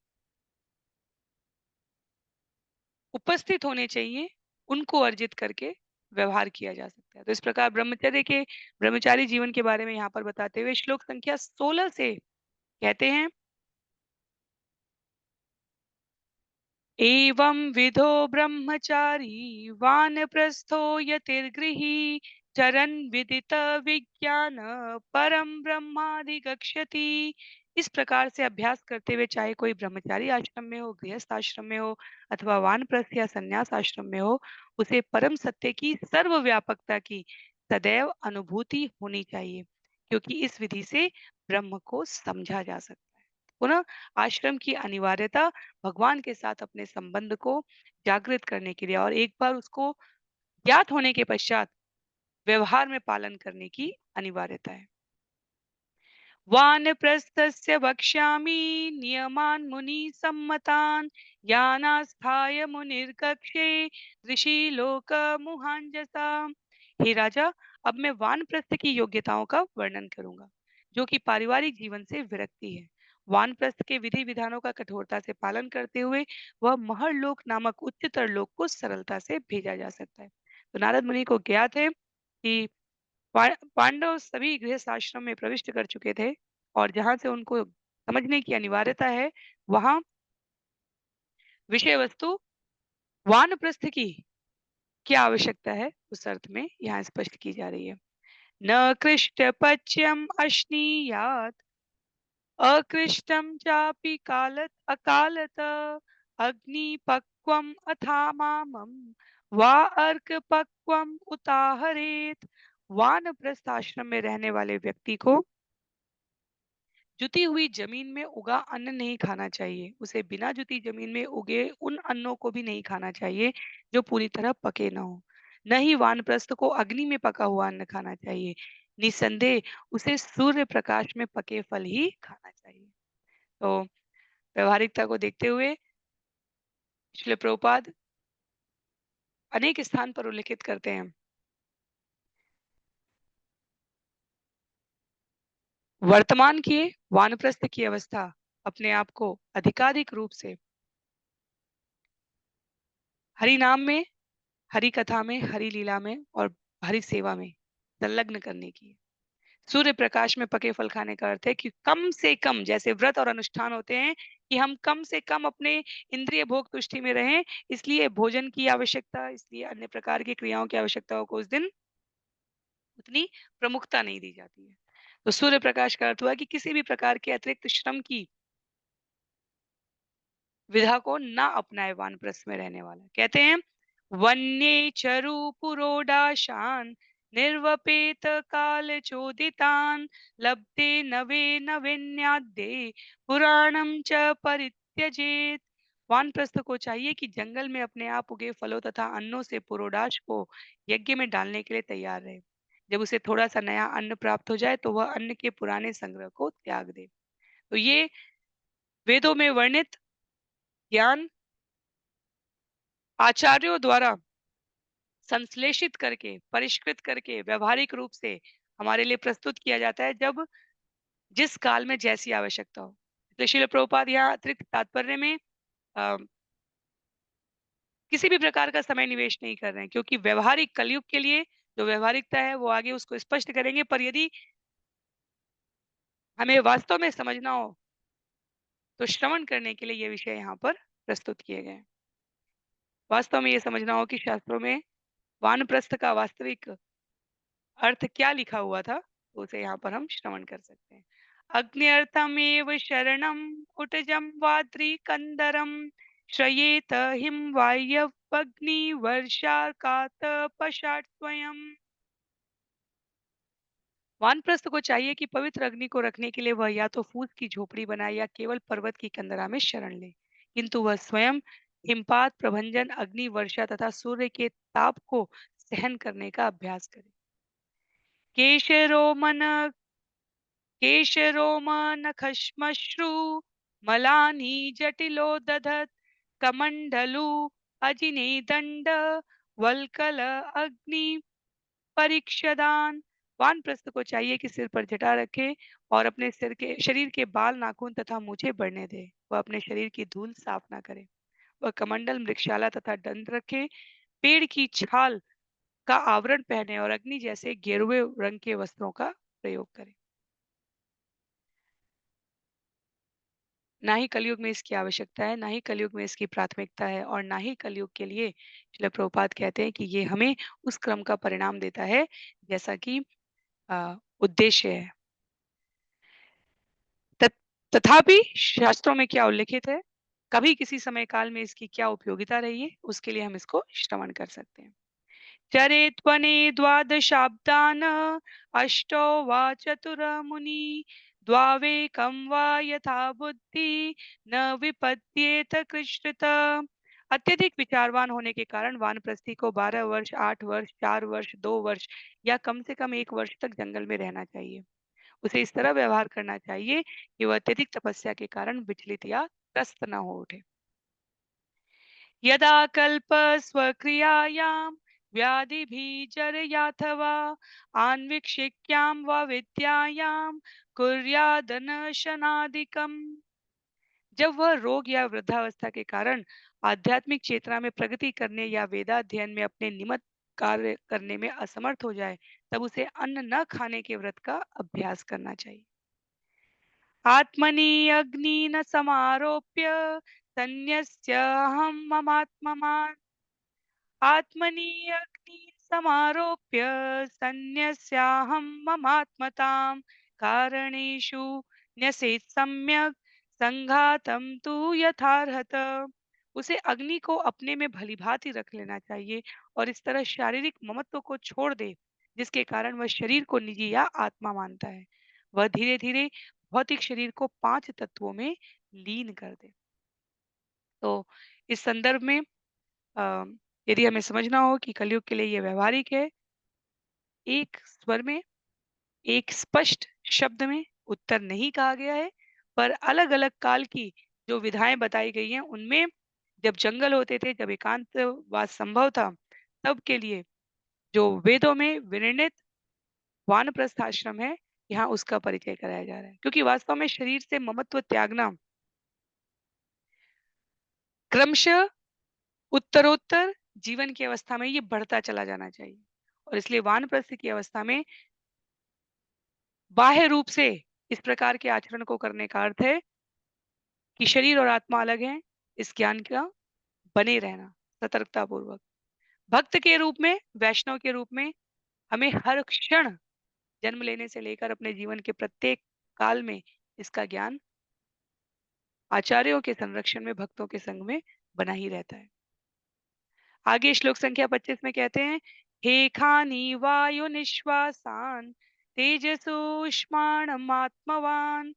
उपस्थित होने चाहिए उनको अर्जित करके व्यवहार किया जा सकता है। तो इस प्रकार ब्रह्मचारी जीवन के बारे में यहाँ पर बताते हुए श्लोक संख्या 16 से कहते हैं, एवं विधो ब्रह्मचारी वानप्रस्थो यतिर्गृही चरन् विदित विज्ञान परम ब्रह्माधिगच्छति इस प्रकार से अभ्यास करते हुए चाहे कोई ब्रह्मचारी आश्रम में हो, गृहस्थ आश्रम में हो अथवा वानप्रस्थ या संन्यास आश्रम में हो, उसे परम सत्य की सर्वव्यापकता की सदैव अनुभूति होनी चाहिए, क्योंकि इस विधि से ब्रह्म को समझा जा सकता है। पुनः आश्रम की अनिवार्यता भगवान के साथ अपने संबंध को जागृत करने के लिए और एक बार उसको ज्ञात होने के पश्चात व्यवहार में पालन करने की अनिवार्यता है। वानप्रस्थस्य वक्ष्यामि नियमान् मुनिसम्मतान् यानास्थाय मुनिर्कक्षे ऋषि लोकमुहांजसा। हे राजा, अब मैं वानप्रस्थ की योग्यताओं का वर्णन करूंगा, जो कि पारिवारिक जीवन से विरक्ति है। वानप्रस्थ के विधि विधानों का कठोरता से पालन करते हुए वह महर्लोक नामक उच्चतर लोक को सरलता से भेजा जा सकता है। तो नारद मुनि को ज्ञात है कि पांडव सभी गृहस्थ आश्रम में प्रविष्ट कर चुके थे और जहां से उनको समझने की अनिवार्यता है, वहां विषय वस्तु वानप्रस्थ की क्या आवश्यकता है उस अर्थ में यहाँ स्पष्ट की जा रही है। न कृष्ट पच्यम अश्नीयात अकृष्टम चापि कालत अकालत अग्निपक्वम अथामामम वा अर्क पक्वम उताहरेत। वानप्रस्थ आश्रम में रहने वाले व्यक्ति को जुती हुई जमीन में उगा अन्न नहीं खाना चाहिए। उसे बिना जुती जमीन में उगे उन अन्नों को भी नहीं खाना चाहिए जो पूरी तरह पके न हो। न ही वानप्रस्थ को अग्नि में पका हुआ अन्न खाना चाहिए। निसंदेह उसे सूर्य प्रकाश में पके फल ही खाना चाहिए। तो व्यवहारिकता को देखते हुए श्रील प्रभुपाद अनेक स्थान पर उल्लेखित करते हैं। वर्तमान की वानप्रस्थ की अवस्था अपने आप को अधिकाधिक रूप से हरि नाम में, हरि कथा में, हरि लीला में और हरि सेवा में संलग्न करने की है। सूर्य प्रकाश में पके फल खाने का अर्थ है कि कम से कम, जैसे व्रत और अनुष्ठान होते हैं कि हम कम से कम अपने इंद्रिय भोग तुष्टि में रहें, इसलिए भोजन की आवश्यकता, इसलिए अन्य प्रकार की क्रियाओं की आवश्यकताओं को उस दिन उतनी प्रमुखता नहीं दी जाती है। तो सूर्य प्रकाश का अर्थ हुआ कि किसी भी प्रकार के अतिरिक्त श्रम की विधा को ना अपनाए वानप्रस्थ में रहने वाला। कहते हैं वन्ये चरु पुरोडाशान निर्वपेत काल चोदितान लब्धे नवे नवीन्याद्ये पुराणम च परित्यजेत। वानप्रस्थ को चाहिए कि जंगल में अपने आप उगे फलों तथा अन्नों से पुरोडाश को यज्ञ में डालने के लिए तैयार रहे। जब उसे थोड़ा सा नया अन्न प्राप्त हो जाए तो वह अन्न के पुराने संग्रह को त्याग दे। तो ये वेदों में वर्णित ज्ञान आचार्यों द्वारा संश्लेषित करके, परिष्कृत करके व्यावहारिक रूप से हमारे लिए प्रस्तुत किया जाता है, जब जिस काल में जैसी आवश्यकता हो। इसलिए श्रील प्रभुपाद यहाँ अतिरिक्त तात्पर्य में अ, किसी भी प्रकार का समय निवेश नहीं कर रहे हैं, क्योंकि व्यावहारिक कलयुग के लिए जो व्यावहारिकता है वो आगे उसको स्पष्ट करेंगे। पर यदि हमें वास्तव में समझना हो तो श्रवण करने के लिए ये विषय यहाँ पर प्रस्तुत किए गए हैं। वास्तव में ये समझना हो कि शास्त्रों में वानप्रस्थ का वास्तविक अर्थ क्या लिखा हुआ था, तो उसे यहाँ पर हम श्रवण कर सकते हैं। अग्न्यर्थमेव शरणम कुटजम वाद्रिकंदरम श्रयेत हिम वायव्यग्नि वर्षाकात पशाट स्वयं। वानप्रस्थ को चाहिए कि पवित्र अग्नि को रखने के लिए वह या तो फूस की झोपड़ी बनाए या केवल पर्वत की कंदरा में शरण ले, किंतु वह स्वयं हिमपात, प्रभंजन, अग्नि वर्षा तथा सूर्य के ताप को सहन करने का अभ्यास करे। केशरोमन केशरोमनखश्मश्रु मलानि जटिलो दधत् कमण्डलु अजिनेदण्ड वल्कल अग्नि परीक्षदान। वानप्रस्थ को चाहिए कि सिर पर जटा रखे और अपने सिर के शरीर के बाल, नाखून तथा मूछें बढ़ने दे। वह अपने शरीर की धूल साफ ना करे। वह कमंडल, मृगशाला तथा दंड रखे, पेड़ की छाल का आवरण पहने और अग्नि जैसे गेरुए रंग के वस्त्रों का प्रयोग करे। ना ही कलयुग में इसकी आवश्यकता है, ना ही कलयुग में इसकी प्राथमिकता है और ना ही कलयुग के लिए श्रील प्रभुपाद कहते हैं कि ये हमें उस क्रम का परिणाम देता है जैसा कि उद्देश्य है। तथापि शास्त्रों में क्या उल्लिखित है, कभी किसी समय काल में इसकी क्या उपयोगिता रही है, उसके लिए हम इसको श्रवण कर सकते हैं। चरेत्वने द्वादशाब्दान् अष्टौ वा चतुर्मुनि द्वावेकं वा यथा बुद्धि न विपद्येत कृष्णत। अत्यधिक विचारवान होने के कारण वानप्रस्थी को 12 वर्ष, 8 वर्ष, 4 वर्ष, 2 वर्ष या कम से कम 1 वर्ष तक जंगल में रहना चाहिए। उसे इस तरह व्यवहार करना चाहिए कि वह अत्यधिक तपस्या के कारण विचलित या त्रस्त न हो उठे। यदा कल्प स्वक्रियायां व्याधिभिर्जरयाथवा आन्वीक्षिक्यां वा विद्यायां कुर्यादनशनादिकम्। जब वह रोग या वृद्धावस्था के कारण आध्यात्मिक चेतना में प्रगति करने या वेदाध्ययन में अपने निमित्त कार्य करने में असमर्थ हो जाए, तब उसे अन्न न खाने के व्रत का अभ्यास करना चाहिए। आत्मनि अग्निन समारोप्य संन्यस्य अहं ममात्ममा आत्मनि अग्निं समारोप्य संन्यस्याहं ममात्मतां कारणेषु न्यसेत् सम्यक् संघातं तु यथार्हत। उसे अग्नि को अपने में भलीभांति रख लेना चाहिए और इस तरह शारीरिक ममत्व को छोड़ दे, जिसके कारण वह शरीर को निजी या आत्मा मानता है। वह धीरे धीरे भौतिक शरीर को 5 तत्वों में लीन कर दे। तो इस संदर्भ में अ, यदि हमें समझना हो कि कलयुग के लिए ये व्यावहारिक है, एक स्वर में, एक स्पष्ट शब्द में उत्तर नहीं कहा गया है, पर अलग-अलग काल की जो विधाएँ बताई गई हैं, उनमें जब जंगल होते थे, जब एकांतवास संभव था, तब के लिए जो वेदों में विनिर्णित वानप्रस्थ आश्रम है, यहाँ उसका परिचय कराया जा रहा है। क्योंकि वास्तव में शरीर से ममत्व त्यागना क्रमशः उत्तरोत्तर जीवन की अवस्था में ये बढ़ता चला जाना चाहिए और इसलिए वानप्रस्थ की अवस्था में बाह्य रूप से इस प्रकार के आचरण को करने का अर्थ है कि शरीर और आत्मा अलग हैं, इस ज्ञान का बने रहना सतर्कता पूर्वक। भक्त के रूप में, वैष्णव के रूप में हमें हर क्षण जन्म लेने से लेकर अपने जीवन के प्रत्येक काल में इसका ज्ञान आचार्यों के संरक्षण में, भक्तों के संग में बना ही रहता है। आगे श्लोक संख्या 25 में कहते हैं, हे खानी वायु निश्वासान तेजसोष्माणमात्मवान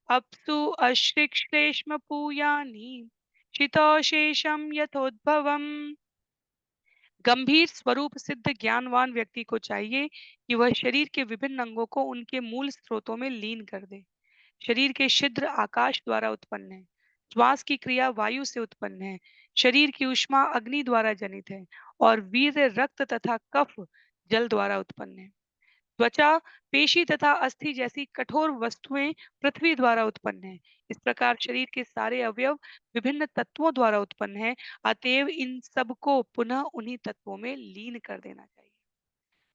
अप्सु अश्रिक्श्लेष्म पूयानि शीतोशेषम यथोद्भवम्। गंभीर स्वरूप सिद्ध ज्ञानवान व्यक्ति को चाहिए कि वह शरीर के विभिन्न अंगों को उनके मूल स्रोतों में लीन कर दे। शरीर के छिद्र आकाश द्वारा उत्पन्न है, श्वास की क्रिया वायु से उत्पन्न है, शरीर की ऊष्मा अग्नि द्वारा जनित है और वीर्य रक्त तथा कफ जल द्वारा उत्पन्न है। त्वचा, पेशी तथा अस्थि जैसी कठोर वस्तुएं पृथ्वी द्वारा उत्पन्न है। इस प्रकार शरीर के सारे अवयव विभिन्न तत्वों द्वारा उत्पन्न है, अतएव इन सबको पुनः उन्हीं तत्वों में लीन कर देना चाहिए।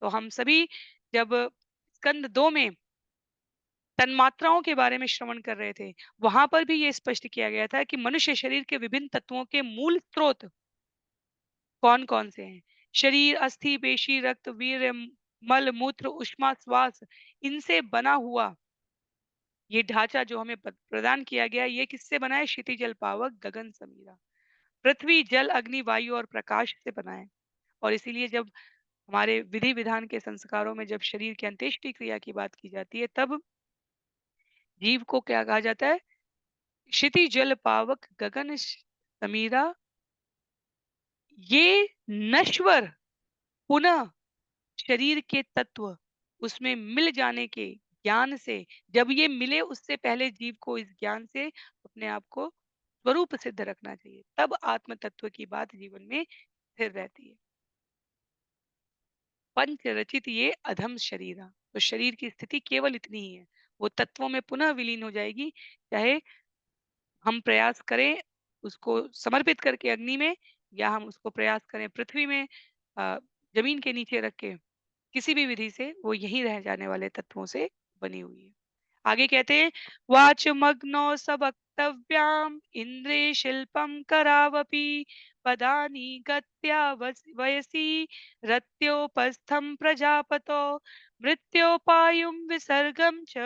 तो हम सभी जब स्कंद 2 में तन्मात्राओं के बारे में श्रवण कर रहे थे, वहां पर भी ये स्पष्ट किया गया था कि मनुष्य शरीर के विभिन्न तत्वों के मूल स्रोत कौन-कौन से हैं? शरीर, अस्थि, पेशी, रक्त, वीर्य, मल, मूत्र, ऊष्मा, श्वास इनसे बना हुआ ये ढांचा जो हमें प्रदान किया गया, ये किससे बना है? क्षिति, जल, पावक, गगन, समीरा। पृथ्वी, जल, अग्नि, वायु और प्रकाश से बना है। और इसीलिए जब हमारे विधि विधान के संस्कारों में जब शरीर की अंत्येष्टि क्रिया की बात की जाती है, तब जीव को क्या कहा जाता है? क्षिति, जल, पावक, गगन, समीरा ये नश्वर पुनः शरीर के तत्व उसमें मिल जाने के ज्ञान से, जब ये मिले उससे पहले जीव को इस ज्ञान से अपने आप को स्वरूप सिद्ध रखना चाहिए, तब आत्म तत्व की बात जीवन में स्थिर रहती है। पंच रचित ये अधम शरीरा, तो शरीर की स्थिति केवल इतनी ही है, वो तत्वों में पुनः विलीन हो जाएगी, चाहे हम प्रयास करें उसको समर्पित करके अग्नि में, या हम उसको प्रयास करें पृथ्वी में, अ, जमीन के नीचे रख के, किसी भी विधि से वो यहीं रह जाने वाले तत्वों से बनी हुई है। आगे कहते हैं वाचमग्नो स वक्तव्याम इंद्रे शिल्पम करावपि पदानि गत्या वयसि रत्योपस्थं प्रजापतो मृत्योपायुं विसर्गं च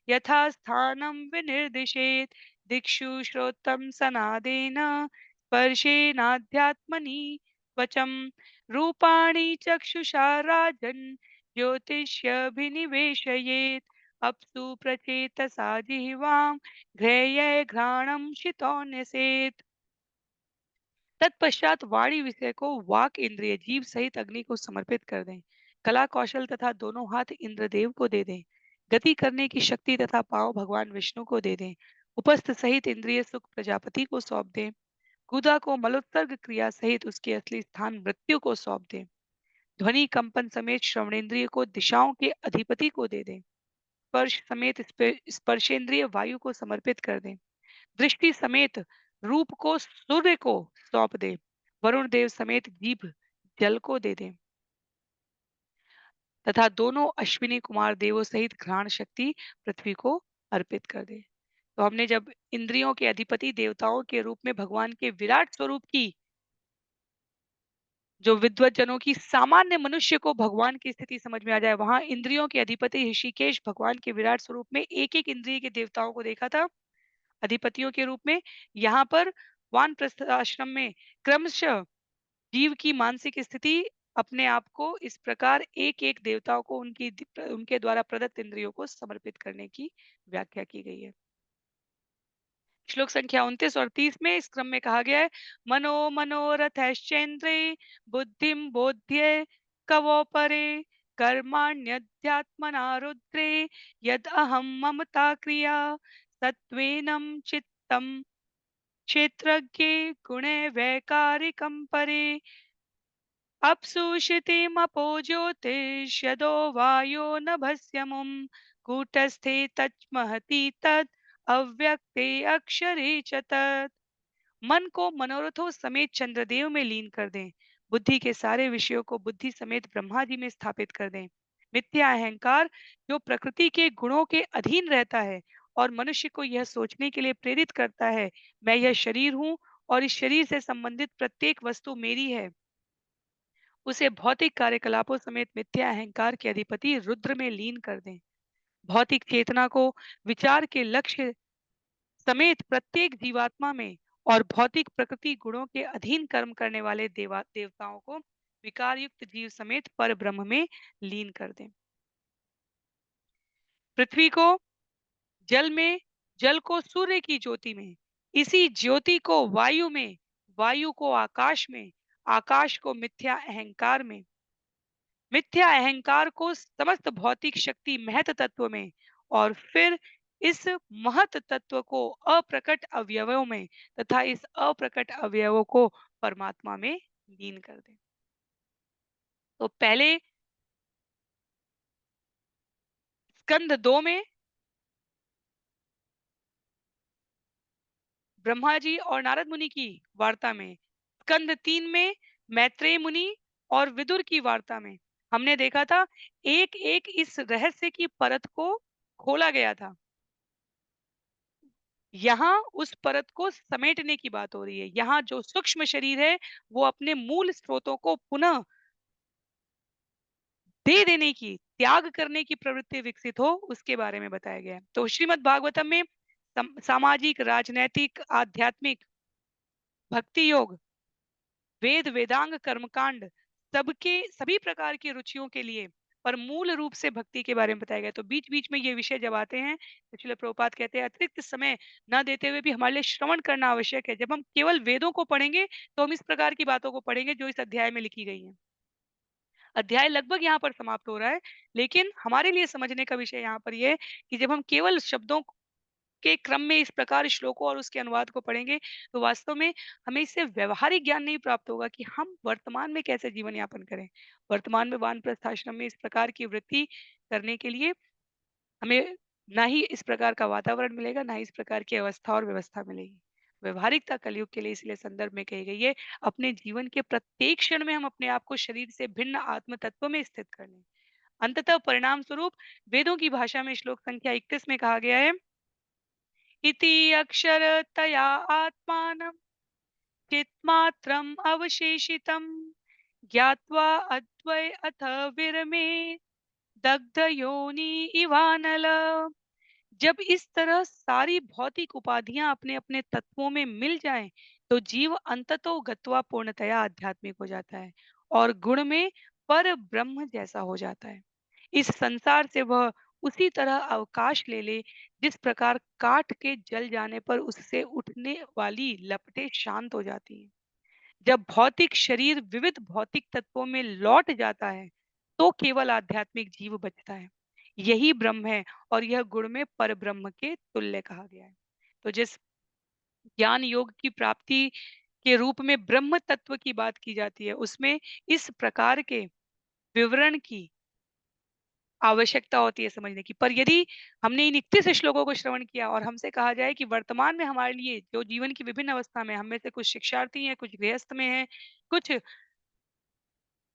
यथा स्थानं विनिर्दिशेत् दिक्षु श्रोत्रं सनादेन स्पर्शेनाध्यात्मनि वचम् रूपाणि चक्षुषा राजन् ज्योतिष्यभिनिवेशयेत् अप्सु प्रचेतसा जिह्वां घ्रेये घ्राणं शितोन्यसेत्। तत्पश्चात वाणी विषय को वाक इंद्रिय जीव सहित अग्नि को समर्पित कर दें। कला कौशल तथा दोनों हाथ इंद्रदेव को दे दें। गति करने की शक्ति तथा पांव भगवान विष्णु को दे दें। उपस्थ सहित इंद्रिय सुख प्रजापति को सौंप दें। गुदा को मलोत्सर्ग क्रिया सहित उसके असली स्थान मृत्यु को सौंप दें। ध्वनि कंपन समेत श्रवणेन्द्रिय को दिशाओं के अधिपति को दे दें। स्पर्श समेत स्पर्शेंद्रिय वायु को समर्पित कर दें। दृष्टि समेत रूप को सूर्य को सौंप दे। वरुण देव समेत जीभ जल को दे दे तथा दोनों अश्विनी कुमार देवों सहित घ्राण शक्ति पृथ्वी को अर्पित कर दे। तो हमने जब इंद्रियों के अधिपति देवताओं के रूप में भगवान के विराट स्वरूप की जो विद्वत जनों की सामान्य मनुष्य को भगवान की स्थिति समझ में आ जाए, वहां इंद्रियों के अधिपति ऋषिकेश भगवान के विराट स्वरूप में एक एक इंद्रिय के देवताओं को देखा था अधिपतियों के रूप में। यहाँ पर वानप्रस्थ आश्रम में क्रमशः जीव की मानसिक स्थिति अपने आप को इस प्रकार एक एक देवताओं को उनके द्वारा प्रदत्त इंद्रियों को समर्पित करने की व्याख्या की गई है। श्लोक संख्या 29 और 30 में इस क्रम में कहा गया है मनो मनोरथश्चेन्द्रे बुद्धिम बोध्य कवो परे कर्माण्यध्यात्मना रुद्रे यद अहम ममता क्रिया सत्वेनं चित्तम क्षेत्रज्ञे गुणे वैकारिकं परे अप्सुषितिमपो ज्योतिष्यदो वायो नभस्यमुं कूटस्थे तच्महति तत् अव्यक्ते अक्षरे च तत्। मन को मनोरथों समेत चंद्रदेव में लीन कर दें। बुद्धि के सारे विषयों को बुद्धि समेत ब्रह्मा जी में स्थापित कर दें। मिथ्या अहंकार जो प्रकृति के गुणों के अधीन रहता है और मनुष्य को यह सोचने के लिए प्रेरित करता है मैं यह शरीर हूँ और इस शरीर से संबंधित प्रत्येक वस्तु मेरी है, उसे भौतिक कार्यकलापों समेत मिथ्या अहंकार के अधिपति रुद्र में लीन कर दें। भौतिक चेतना को विचार के लक्ष्य समेत प्रत्येक जीवात्मा में और भौतिक प्रकृति गुणों के अधीन कर्म करने वाले देवताओं को विकार युक्त जीव समेत पर ब्रह्म में लीन कर दें। पृथ्वी को जल में, जल को सूर्य की ज्योति में, इसी ज्योति को वायु में, वायु को आकाश में, आकाश को मिथ्या अहंकार में, मिथ्या अहंकार को समस्त भौतिक शक्ति महत तत्व में और फिर इस महत तत्व को अप्रकट अवयवों में तथा इस अप्रकट अवयवों को परमात्मा में लीन कर दें। तो पहले स्कंद 2 में ब्रह्मा जी और नारद मुनि की वार्ता में, स्कंद 3 में मैत्रेय मुनि और विदुर की वार्ता में हमने देखा था एक एक इस रहस्य की परत को खोला गया था। यहाँ उस परत को समेटने की बात हो रही है। यहाँ जो सूक्ष्म शरीर है वो अपने मूल स्रोतों को पुनः दे देने की, त्याग करने की प्रवृत्ति विकसित हो उसके बारे में बताया गया है। तो श्रीमद् भागवतम में सामाजिक, राजनैतिक, आध्यात्मिक, भक्ति योग, वेद वेदांग कर्मकांड सबके सभी प्रकार की रुचियों के लिए पर मूल रूप से भक्ति के बारे में बताया गया। तो बीच बीच में ये विषय जब आते हैं तो श्रील प्रभुपाद कहते हैं अतिरिक्त समय न देते हुए भी हमारे लिए श्रवण करना आवश्यक है। जब हम केवल वेदों को पढ़ेंगे तो हम इस प्रकार की बातों को पढ़ेंगे जो इस अध्याय में लिखी गई हैं। अध्याय लगभग यहाँ पर समाप्त हो रहा है, लेकिन हमारे लिए समझने का विषय यहाँ पर ये है कि जब हम केवल शब्दों के क्रम में इस प्रकार श्लोकों और उसके अनुवाद को पढ़ेंगे तो वास्तव में हमें इससे व्यवहारिक ज्ञान नहीं प्राप्त होगा कि हम वर्तमान में कैसे जीवन यापन करें। वर्तमान में वानप्रस्थ आश्रम में इस प्रकार की वृत्ति करने के लिए हमें ना ही इस प्रकार का वातावरण मिलेगा, ना ही इस प्रकार की अवस्था और व्यवस्था मिलेगी। व्यवहारिकता कलयुग के लिए इसलिए संदर्भ में कही गई है अपने जीवन के प्रत्येक क्षण में हम अपने आप को शरीर से भिन्न आत्म तत्व में स्थित कर लें। अंततः परिणाम स्वरूप वेदों की भाषा में श्लोक संख्या 31 में कहा गया है, इति अक्षरतया आत्मानं चित्मात्रम् अवशेषितं ज्ञात्वा अद्वै अथ विरमे दग्ध योनि इवानल। जब इस तरह सारी भौतिक उपाधियां अपने अपने तत्वों में मिल जाएं, तो जीव अंततो गत्वा पूर्णतया आध्यात्मिक हो जाता है और गुण में पर ब्रह्म जैसा हो जाता है। इस संसार से वह उसी तरह अवकाश ले ले जिस प्रकार काठ के जल जाने पर उससे उठने वाली लपटें शांत हो जाती हैं। जब भौतिक शरीर विविध भौतिक तत्वों में लौट जाता है, तो केवल आध्यात्मिक जीव बचता है। यही ब्रह्म है और यह गुण में पर ब्रह्म के तुल्य कहा गया है। तो जिस ज्ञान योग की प्राप्ति के रूप में ब्रह्म तत्व की बात की जाती है, उसमें इस प्रकार के विवरण की आवश्यकता होती है समझने की। पर यदि हमने इन 31 श्लोकों को श्रवण किया और हमसे कहा जाए कि वर्तमान में हमारे लिए जो जीवन की विभिन्न अवस्था में हम में से कुछ शिक्षार्थी हैं, कुछ गृहस्थ में हैं, कुछ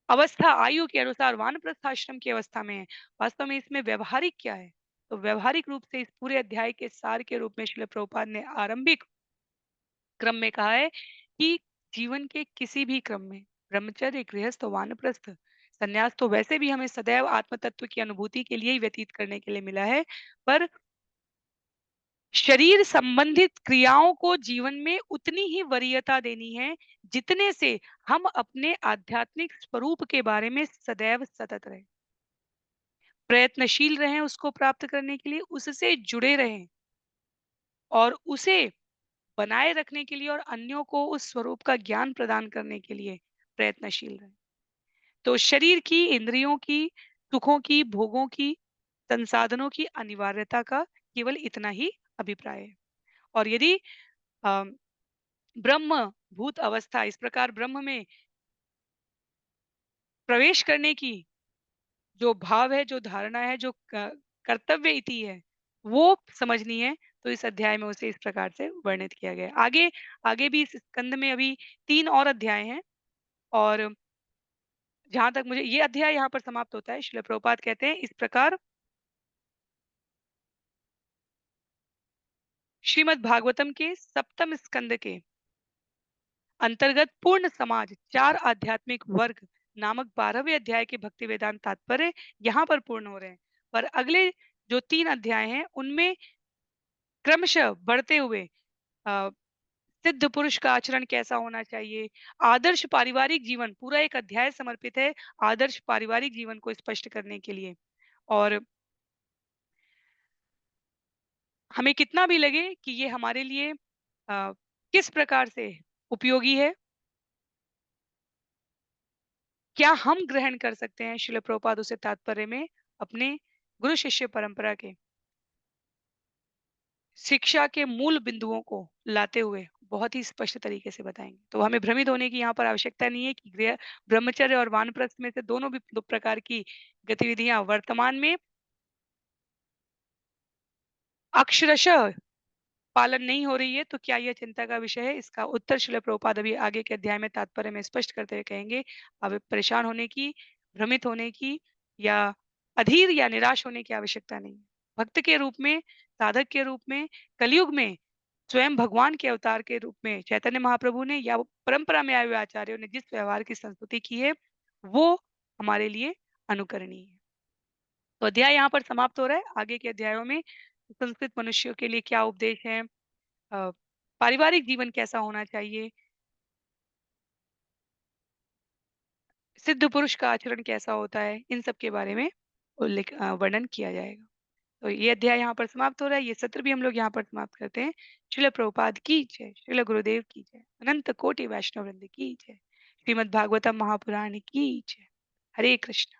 अवस्था आयु के अनुसार वानप्रस्थ आश्रम की अवस्था में है, वास्तव में इसमें व्यवहारिक क्या है? तो व्यवहारिक रूप से इस पूरे अध्याय के सार के रूप में श्रील प्रभुपाद ने आरंभिक क्रम में कहा है कि जीवन के किसी भी क्रम में ब्रह्मचर्य, गृहस्थ, वानप्रस्थ, संन्यास तो वैसे भी हमें सदैव आत्म तत्व की अनुभूति के लिए ही व्यतीत करने के लिए मिला है, पर शरीर संबंधित क्रियाओं को जीवन में उतनी ही वरीयता देनी है जितने से हम अपने आध्यात्मिक स्वरूप के बारे में सदैव सतत रहें, प्रयत्नशील रहें उसको प्राप्त करने के लिए, उससे जुड़े रहें और उसे बनाए रखने के लिए और अन्यों को उस स्वरूप का ज्ञान प्रदान करने के लिए प्रयत्नशील रहें। तो शरीर की, इंद्रियों की, सुखों की, भोगों की, संसाधनों की अनिवार्यता का केवल इतना ही अभिप्राय है। और यदि अ, ब्रह्म भूत अवस्था इस प्रकार ब्रह्म में प्रवेश करने की जो भाव है, जो धारणा है, जो कर्तव्य इति है, वो समझनी है, तो इस अध्याय में उसे इस प्रकार से वर्णित किया गया है। आगे आगे भी इस स्कंद में अभी 3 और अध्याय हैं और जहाँ तक मुझे ये अध्याय यहाँ पर समाप्त होता है। श्रील प्रभुपाद कहते हैं इस प्रकार श्रीमद् भागवतम के सप्तम स्कंद के अंतर्गत पूर्ण समाज 4 आध्यात्मिक वर्ग नामक 12वें अध्याय के भक्ति वेदांत तात्पर्य यहाँ पर पूर्ण हो रहे हैं। पर अगले जो 3 अध्याय हैं उनमें क्रमशः बढ़ते हुए अ, सिद्ध पुरुष का आचरण कैसा होना चाहिए, आदर्श पारिवारिक जीवन, पूरा एक अध्याय समर्पित है आदर्श पारिवारिक जीवन को स्पष्ट करने के लिए। और हमें कितना भी लगे कि ये हमारे लिए किस प्रकार से उपयोगी है, क्या हम ग्रहण कर सकते हैं, श्रील प्रभुपाद उसे तात्पर्य में अपने गुरु शिष्य परंपरा के शिक्षा के मूल बिंदुओं को लाते हुए बहुत ही स्पष्ट तरीके से बताएंगे। तो हमें भ्रमित होने की यहाँ पर आवश्यकता नहीं है कि गृह ब्रह्मचर्य और वानप्रस्थ में से दोनों भी 2 प्रकार की गतिविधियां वर्तमान में अक्षरशः पालन नहीं हो रही है, तो क्या यह चिंता का विषय है? इसका उत्तर श्रील प्रभुपाद अभी आगे के अध्याय में तात्पर्य में स्पष्ट करते हुए कहेंगे। अब परेशान होने की, भ्रमित होने की या अधीर या निराश होने की आवश्यकता नहीं है। भक्त के रूप में, साधक के रूप में, कलयुग में स्वयं भगवान के अवतार के रूप में चैतन्य महाप्रभु ने या वो परंपरा में आए हुए आचार्यों ने जिस व्यवहार की संस्तुति की है, वो हमारे लिए अनुकरणीय है। तो अध्याय यहाँ पर समाप्त हो रहा है। आगे के अध्यायों में संस्कृत मनुष्यों के लिए क्या उपदेश है, अ, पारिवारिक जीवन कैसा होना चाहिए, सिद्ध पुरुष का आचरण कैसा होता है, इन सब के बारे में वर्णन किया जाएगा। तो ये अध्याय यहाँ पर समाप्त हो रहा है। ये सत्र भी हम लोग यहाँ पर समाप्त करते हैं। श्रील प्रभुपाद की जय, श्रील गुरुदेव की जय, अनंत कोटि वैष्णव वृंद की जय, श्रीमद् भागवतम महापुराण की जय। हरे कृष्ण।